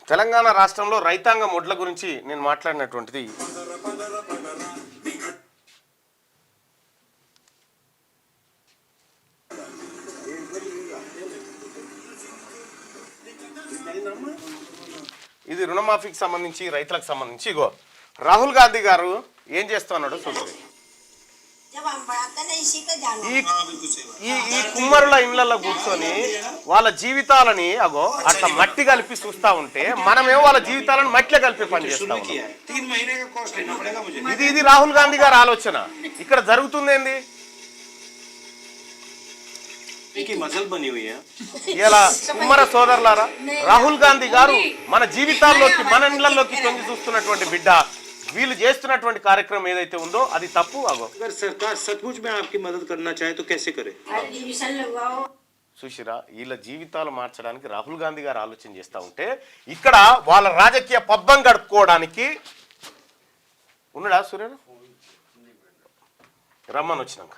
తెలంగాణ రాష్ట్రంలో రైతాంగం ఒడ్ల గురించి నేను మాట్లాడినటువంటిది ఇది రుణమాఫీకి సంబంధించి రైతులకు సంబంధించి ఇగో రాహుల్ గాంధీ గారు ఏం చేస్తున్నాడో చూడండి. ఈ కుమ్మరుల ఇళ్లలో కూర్చొని వాళ్ళ జీవితాలని అగో అట్లా మట్టి కలిపి చూస్తా ఉంటే మనమేమో వాళ్ళ జీవితాలను మట్టిలో కలిపి పనిచేస్తాం. ఇది రాహుల్ గాంధీ గారి ఆలోచన. ఇక్కడ జరుగుతుంది ఏంది? ఇలా కుమ్మర సోదరులారా, రాహుల్ గాంధీ గారు మన జీవితాల్లోకి మన ఇళ్లలోకి తొంగి చూస్తున్నటువంటి బిడ్డ. వీళ్ళు చేస్తున్నటువంటి కార్యక్రమం ఏదైతే ఉందో అది తప్పు. చూసిరా, వీళ్ళ జీవితాలు మార్చడానికి రాహుల్ గాంధీ గారు ఆలోచన చేస్తూ ఉంటే ఇక్కడ వాళ్ళ రాజకీయ పబ్బం గడుపుకోవడానికి ఉన్నాడా సూర్యను రమ్మని వచ్చినాక